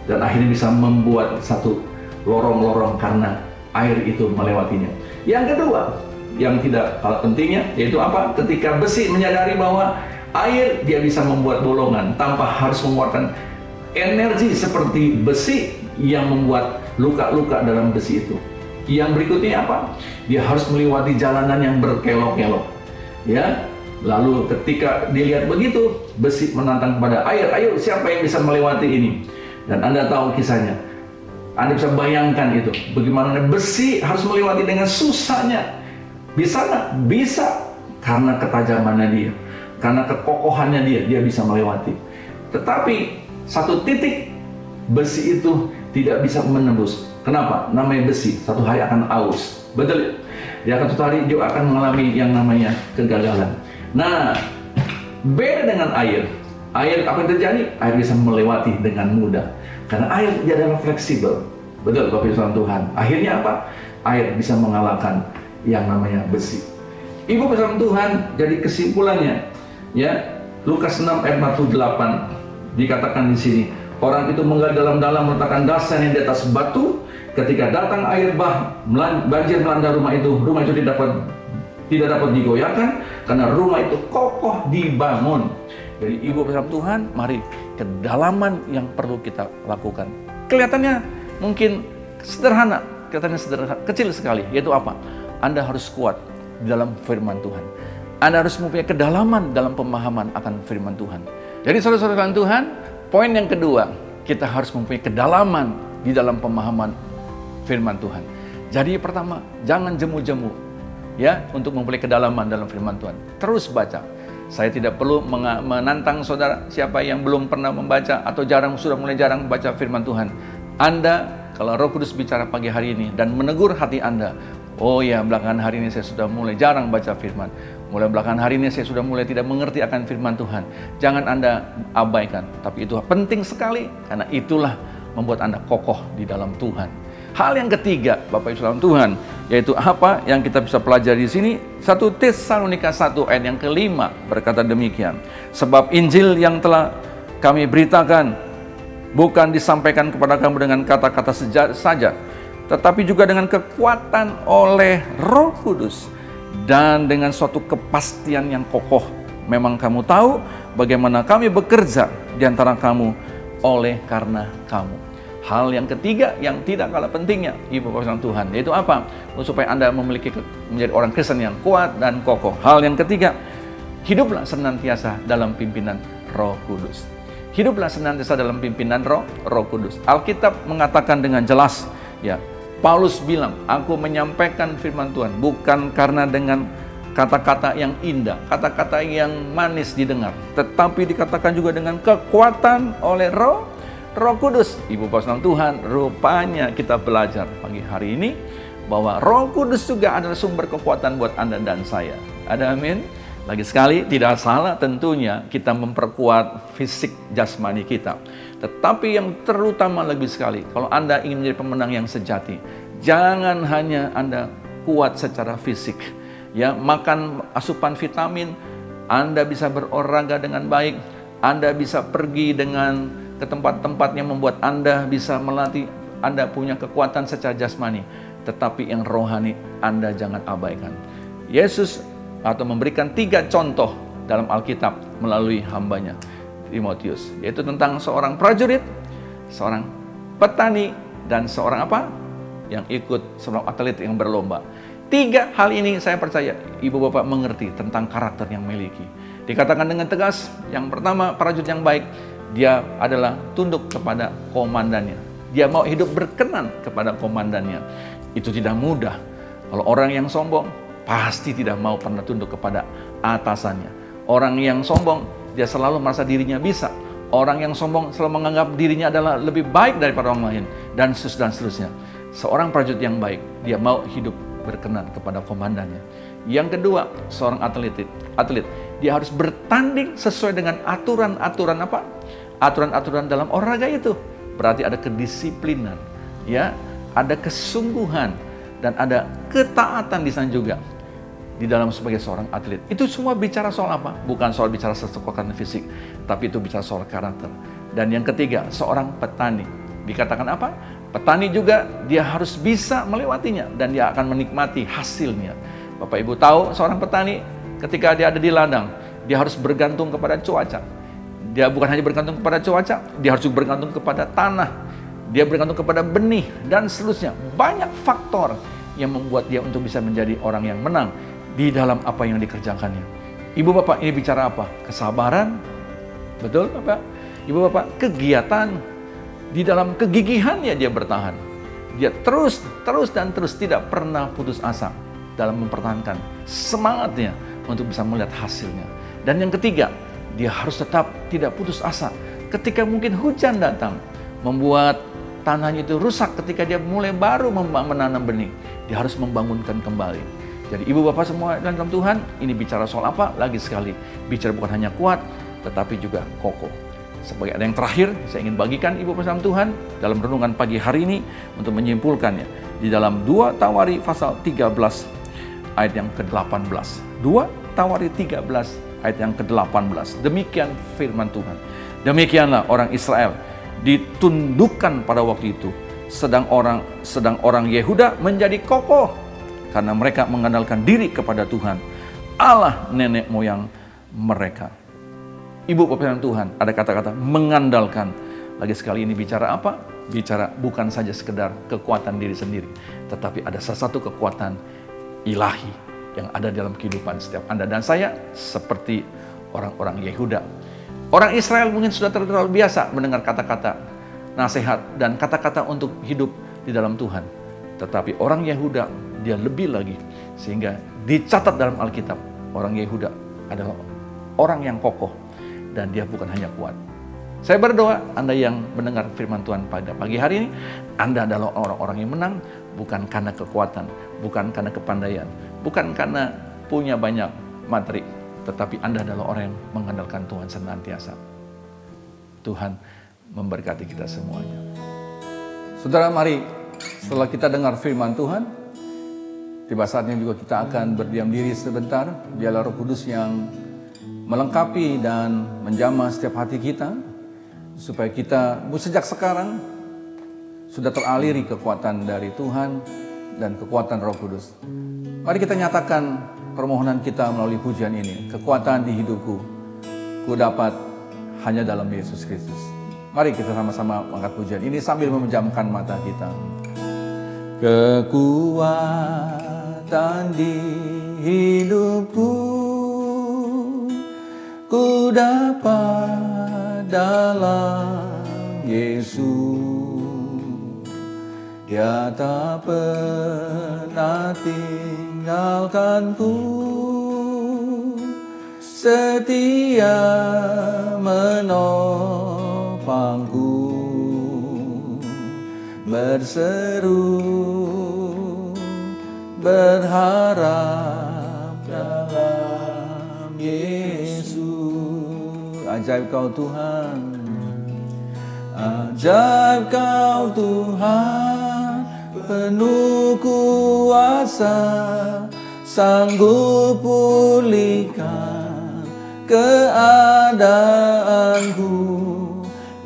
dan akhirnya bisa membuat satu lorong-lorong karena air itu melewatinya. Yang kedua, yang tidak kalah pentingnya, yaitu apa? Ketika besi menyadari bahwa air dia bisa membuat bolongan tanpa harus mengeluarkan energi seperti besi yang membuat luka-luka dalam besi itu. Yang berikutnya apa? Dia harus melewati jalanan yang berkelok-kelok. Ya, lalu ketika dilihat begitu, besi menantang kepada air, ayo siapa yang bisa melewati ini? Dan Anda tahu kisahnya. Anda bisa bayangkan itu, bagaimana besi harus melewati dengan susahnya. Bisa nggak? Bisa, karena ketajamannya dia, karena kekokohannya dia bisa melewati. Tetapi satu titik besi itu tidak bisa menembus. Kenapa? Namanya besi, satu hari akan aus. Betul? Dia akan suatu hari juga akan mengalami yang namanya kegagalan. Nah, beda dengan air. Air apa yang terjadi? Air bisa melewati dengan mudah. Karena air dia adalah fleksibel. Betul, Bapak Ibu Tuhan. Akhirnya apa? Air bisa mengalahkan yang namanya besi. Ibu bersama Tuhan, jadi kesimpulannya, ya, Lukas 6 ayat 48 dikatakan di sini, Orang itu menggali dalam-dalam meletakkan dasar yang di atas batu. Ketika datang air banjir melanda rumah itu tidak dapat digoyahkan karena rumah itu kokoh dibangun. Jadi ibu bersama Tuhan, mari kedalaman yang perlu kita lakukan. Kelihatannya mungkin sederhana, kecil sekali, yaitu apa? Anda harus kuat di dalam firman Tuhan. Anda harus mempunyai kedalaman dalam pemahaman akan firman Tuhan. Jadi saudara-saudara Tuhan, poin yang kedua, kita harus mempunyai kedalaman di dalam pemahaman firman Tuhan. Jadi pertama, jangan jemu-jemu ya untuk mempunyai kedalaman dalam firman Tuhan. Terus baca. Saya tidak perlu menantang saudara siapa yang belum pernah membaca atau sudah mulai jarang membaca firman Tuhan. Anda, kalau Roh Kudus bicara pagi hari ini dan menegur hati Anda, oh ya, belakangan hari ini saya sudah mulai jarang baca firman. Mulai belakangan hari ini saya sudah mulai tidak mengerti akan firman Tuhan. Jangan Anda abaikan, tapi itu penting sekali karena itulah membuat Anda kokoh di dalam Tuhan. Hal yang ketiga, Bapak Ibu saudara Tuhan, yaitu apa yang kita bisa pelajari di sini? 1 Tesalonika 1 ayat yang kelima berkata demikian. Sebab Injil yang telah kami beritakan bukan disampaikan kepada kamu dengan kata-kata saja, tetapi juga dengan kekuatan oleh Roh Kudus dan dengan suatu kepastian yang kokoh. Memang kamu tahu bagaimana kami bekerja di antara kamu oleh karena kamu. Hal yang ketiga yang tidak kalah pentingnya, Ibu Bapak Tuhan, yaitu apa? Supaya Anda menjadi orang Kristen yang kuat dan kokoh. Hal yang ketiga, hiduplah senantiasa dalam pimpinan Roh Kudus. Hiduplah senantiasa dalam pimpinan Roh Kudus. Alkitab mengatakan dengan jelas, ya, Paulus bilang, aku menyampaikan firman Tuhan bukan karena dengan kata-kata yang indah, kata-kata yang manis didengar, tetapi dikatakan juga dengan kekuatan oleh Roh Kudus. Ibu Bapak Tuhan, rupanya kita belajar pagi hari ini bahwa Roh Kudus juga adalah sumber kekuatan buat Anda dan saya. Ada amin? Lagi sekali, tidak salah tentunya kita memperkuat fisik jasmani kita. Tetapi yang terutama lebih sekali, kalau Anda ingin menjadi pemenang yang sejati, jangan hanya Anda kuat secara fisik, ya, makan asupan vitamin, Anda bisa berolahraga dengan baik, Anda bisa pergi ke tempat-tempat yang membuat Anda bisa melatih, Anda punya kekuatan secara jasmani, tetapi yang rohani Anda jangan abaikan. Yesus memberikan 3 contoh dalam Alkitab melalui hambanya Timotius, yaitu tentang seorang prajurit, seorang petani, dan seorang yang ikut seorang atlet yang berlomba. 3 hal ini saya percaya Ibu Bapak mengerti tentang karakter yang memiliki. Dikatakan dengan tegas, yang pertama, prajurit yang baik, dia adalah tunduk kepada komandannya. Dia mau hidup berkenan kepada komandannya. Itu tidak mudah. Kalau orang yang sombong, pasti tidak mau pernah tunduk kepada atasannya. Orang yang sombong, dia selalu merasa dirinya bisa. Orang yang sombong selalu menganggap dirinya adalah lebih baik daripada orang lain. Dan seterusnya. Seorang prajurit yang baik, dia mau hidup berkenan kepada komandannya. Yang kedua, seorang atlet, dia harus bertanding sesuai dengan aturan-aturan aturan-aturan dalam olahraga itu. Berarti ada kedisiplinan, ya, ada kesungguhan, dan ada ketaatan di sana juga di dalam sebagai seorang atlet. Itu semua bicara soal apa? Bukan soal bicara kekuatan fisik, tapi itu bicara soal karakter. Dan yang ketiga, seorang petani. Dikatakan apa? Petani juga dia harus bisa melewatinya dan dia akan menikmati hasilnya. Bapak Ibu tahu seorang petani ketika dia ada di ladang, dia harus bergantung kepada cuaca. Dia bukan hanya bergantung kepada cuaca, dia harus juga bergantung kepada tanah. Dia bergantung kepada benih dan seterusnya. Banyak faktor yang membuat dia untuk bisa menjadi orang yang menang di dalam apa yang dikerjakannya. Ibu Bapak, ini bicara apa? Kesabaran. Betul Bapak? Ibu Bapak, kegiatan. Di dalam kegigihannya dia bertahan. Dia terus tidak pernah putus asa dalam mempertahankan semangatnya untuk bisa melihat hasilnya. Dan yang ketiga, dia harus tetap tidak putus asa ketika mungkin hujan datang, membuat tanahnya itu rusak ketika dia mulai baru menanam benih. Dia harus membangunkan kembali. Jadi Ibu Bapak semua dalam Tuhan, ini bicara soal apa? Lagi sekali, bicara bukan hanya kuat, tetapi juga kokoh. Sebagai ada yang terakhir, saya ingin bagikan Ibu Bapak dalam Tuhan dalam renungan pagi hari ini untuk menyimpulkannya di dalam 2 Tawari pasal 13 ayat yang ke-18. 2 Tawari 13 ayat yang ke-18. Demikian firman Tuhan. Demikianlah orang Israel ditundukkan pada waktu itu. Sedang orang Yehuda menjadi kokoh karena mereka mengandalkan diri kepada Tuhan, Allah nenek moyang mereka. Ibu Bapak Tuhan, ada kata-kata mengandalkan. Lagi sekali ini bicara apa? Bicara bukan saja sekedar kekuatan diri sendiri, tetapi ada salah satu kekuatan ilahi yang ada dalam kehidupan setiap Anda dan saya, seperti orang-orang Yehuda. Orang Israel mungkin sudah terlalu biasa mendengar kata-kata nasihat dan kata-kata untuk hidup di dalam Tuhan. Tetapi orang Yehuda, dia lebih lagi, sehingga dicatat dalam Alkitab, orang Yehuda adalah orang yang kokoh dan dia bukan hanya kuat. Saya berdoa Anda yang mendengar firman Tuhan pada pagi hari ini, Anda adalah orang-orang yang menang, bukan karena kekuatan, bukan karena kepandaian, bukan karena punya banyak materi, tetapi Anda adalah orang yang mengandalkan Tuhan senantiasa. Tuhan memberkati kita semuanya. Saudara, mari setelah kita dengar firman Tuhan, tiba saatnya juga kita akan berdiam diri sebentar. Biarlah Roh Kudus yang melengkapi dan menjamah setiap hati kita, supaya kita sejak sekarang sudah teraliri kekuatan dari Tuhan dan kekuatan Roh Kudus. Mari kita nyatakan permohonan kita melalui pujian ini. Kekuatan di hidupku, ku dapat hanya dalam Yesus Kristus. Mari kita sama-sama angkat pujian ini sambil memejamkan mata kita. Kekuatan di hidupku, ku dapat dalam Yesus. Dia tak pernah tinggalkanku, setia menopangku, berseru berharap dalam Yesus. Ajaib Kau Tuhan, ajaib Kau Tuhan, penuh kuasa, sanggup pulihkan keadaanku.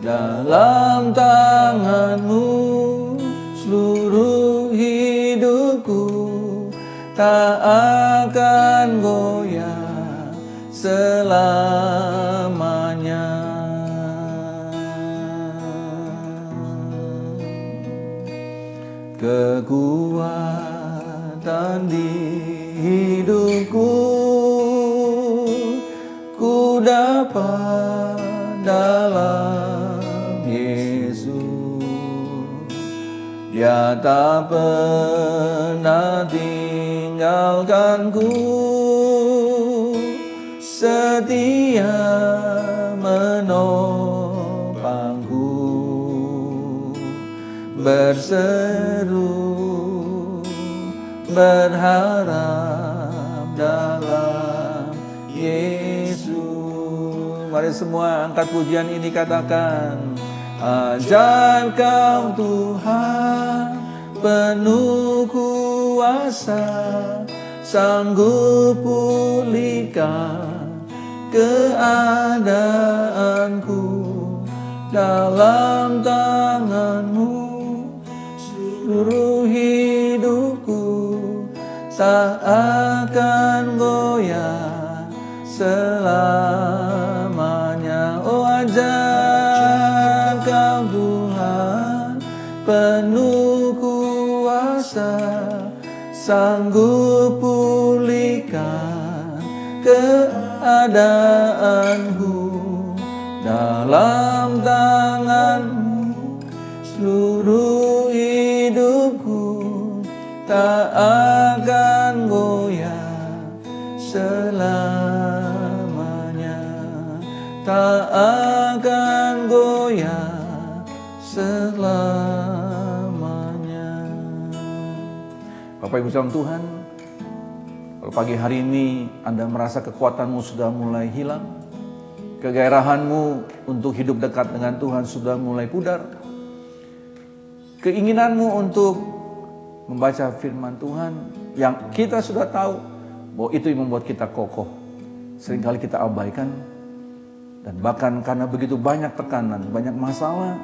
Dalam tangan-Mu seluruh hidupku, tak akan goyah selamanya. Kekuatan di hidupku, ku dapat dalam Yesus. Dia tak pernah tinggalkanku, setia menopangku, berseru berharap dalam Yesus. Mari semua angkat pujian ini, katakan, ajaib Kau Tuhan, penuh kuasa, sanggup pulihkan keadaanku. Dalam tangan-Mu seluruh hidupku, tak akan goyah selamanya. Oh, ajaib Kau Tuhan, penuh kuasa, sanggup pulihkan keadaanku. Dalam tangan-Mu seluruh hidupku, tak akan goyah selamanya, tak akan goyah selamanya. Bapak Ibu saudara Tuhan, kalau pagi hari ini Anda merasa kekuatanmu sudah mulai hilang, kegairahanmu untuk hidup dekat dengan Tuhan sudah mulai pudar, keinginanmu untuk membaca firman Tuhan yang kita sudah tahu bahwa itu yang membuat kita kokoh, seringkali kita abaikan. Dan bahkan karena begitu banyak tekanan, banyak masalah,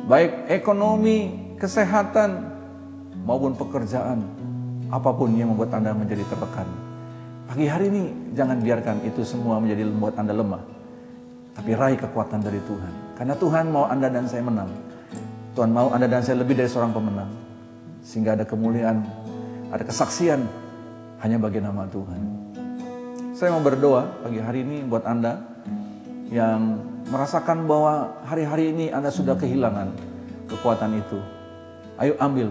baik ekonomi, kesehatan, maupun pekerjaan, apapun yang membuat Anda menjadi tertekan. Pagi hari ini jangan biarkan itu semua menjadi membuat Anda lemah, tapi raih kekuatan dari Tuhan. Karena Tuhan mau Anda dan saya menang. Tuhan mau Anda dan saya lebih dari seorang pemenang, sehingga ada kemuliaan, ada kesaksian hanya bagi nama Tuhan. Saya mau berdoa pagi hari ini buat Anda yang merasakan bahwa hari-hari ini Anda sudah kehilangan kekuatan itu. Ayo ambil.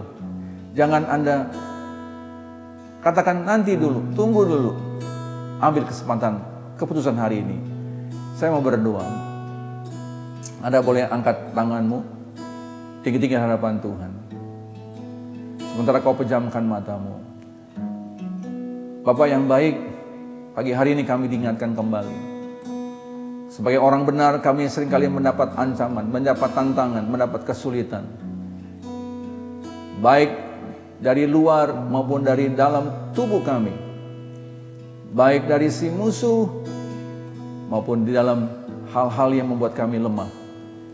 Jangan Anda katakan nanti dulu, tunggu dulu. Ambil kesempatan, keputusan hari ini. Saya mau berdoa. Anda boleh angkat tanganmu tinggi-tinggi hadapan Tuhan. Sementara kau pejamkan matamu. Bapak yang baik, pagi hari ini kami diingatkan kembali. Sebagai orang benar, kami seringkali mendapat ancaman, mendapat tantangan, mendapat kesulitan. Baik dari luar maupun dari dalam tubuh kami. Baik dari si musuh maupun di dalam hal-hal yang membuat kami lemah.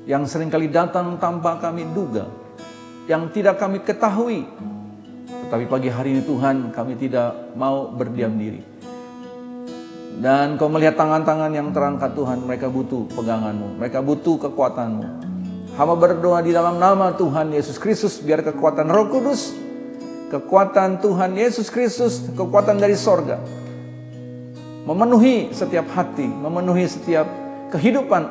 Yang seringkali datang tanpa kami duga. Yang tidak kami ketahui. Tetapi pagi hari ini Tuhan, kami tidak mau berdiam diri. Dan kau melihat tangan-tangan yang terangkat Tuhan, mereka butuh peganganmu, mereka butuh kekuatanmu. Hamba berdoa di dalam nama Tuhan Yesus Kristus, biar kekuatan Roh Kudus, kekuatan Tuhan Yesus Kristus, kekuatan dari sorga, memenuhi setiap hati, memenuhi setiap kehidupan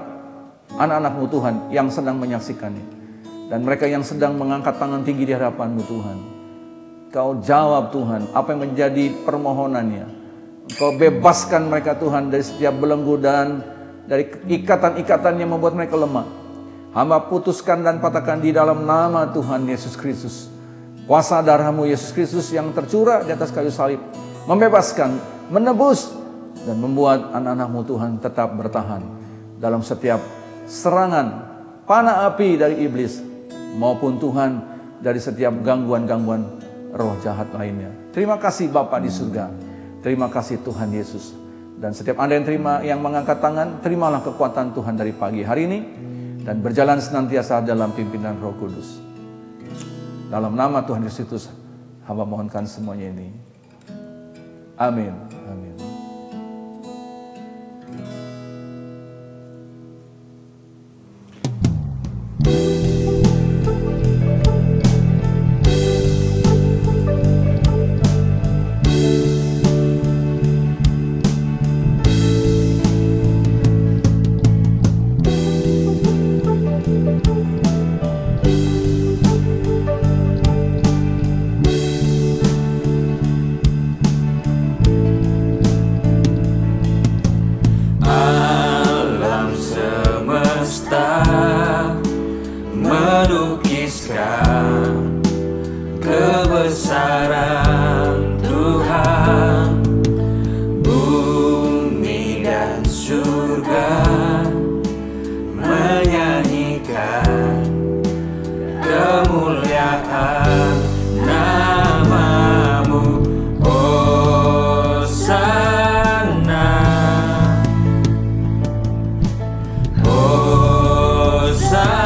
anak-anak-Mu Tuhan yang sedang menyaksikannya. Dan mereka yang sedang mengangkat tangan tinggi di hadapan-Mu Tuhan. Kau jawab Tuhan, apa yang menjadi permohonannya. Kau bebaskan mereka Tuhan dari setiap belenggu dan dari ikatan-ikatan yang membuat mereka lemah. Hamba putuskan dan patahkan di dalam nama Tuhan Yesus Kristus. Kuasa darah-Mu Yesus Kristus yang tercurah di atas kayu salib. Membebaskan, menebus, dan membuat anak-anak-Mu Tuhan tetap bertahan dalam setiap serangan, panah api dari iblis. Maupun Tuhan dari setiap gangguan-gangguan roh jahat lainnya. Terima kasih Bapa di surga. Terima kasih Tuhan Yesus. Dan setiap Anda yang terima, yang mengangkat tangan, terimalah kekuatan Tuhan dari pagi hari ini. Dan berjalan senantiasa dalam pimpinan Roh Kudus. Dalam nama Tuhan Yesus Kristus, hamba mohonkan semuanya ini. Amin. Amin. Melukiskan kebesaran Tuhan, bumi dan surga menyanyikan kemuliaan nama-Mu, Hosana, Hosana.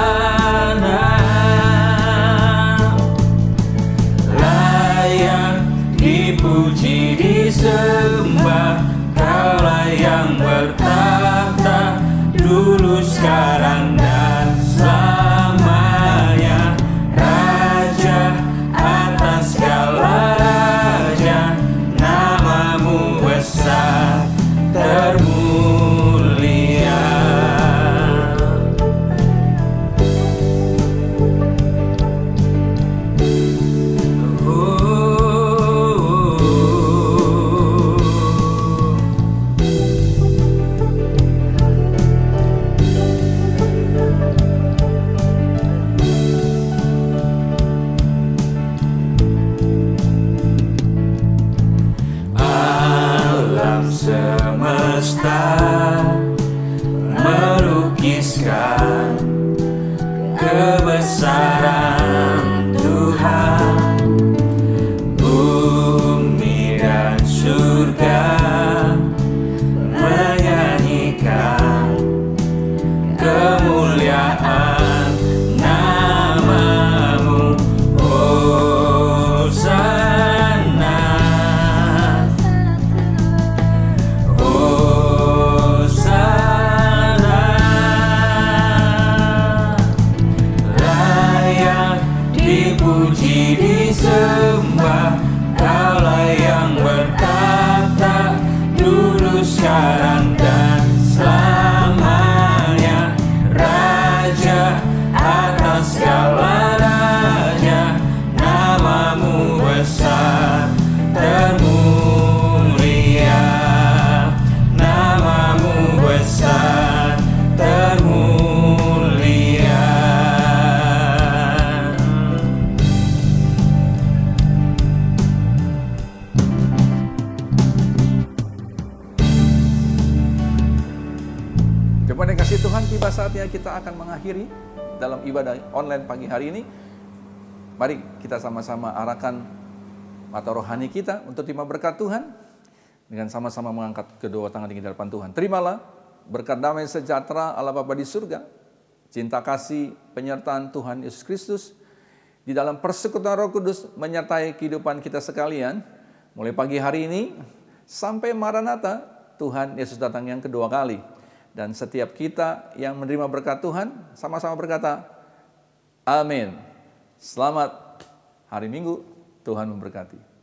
Dipuji, disembah, Kaulah yang bertahta, dulu, sekarang, dan selamanya. Raja atas segala raja, nama-Mu besar, termulia. Semesta melukiskan kebesaran Tuhan, bumi dan surga menyanyikan kemuliaan nama segalananya, namamu besar, termulia, namamu besar, termulia. Jemaat yang kasih Tuhan, tiba saatnya kita akan mengakhiri dalam ibadah online pagi hari ini. Mari kita sama-sama arahkan mata rohani kita untuk terima berkat Tuhan dengan sama-sama mengangkat kedua tangan tinggi di hadapan Tuhan. Terimalah berkat damai sejahtera Allah Bapa di surga, cinta kasih penyertaan Tuhan Yesus Kristus di dalam persekutuan Roh Kudus menyertai kehidupan kita sekalian mulai pagi hari ini sampai Maranatha, Tuhan Yesus datang yang kedua kali. Dan setiap kita yang menerima berkat Tuhan sama-sama berkata, amin. Selamat hari Minggu, Tuhan memberkati.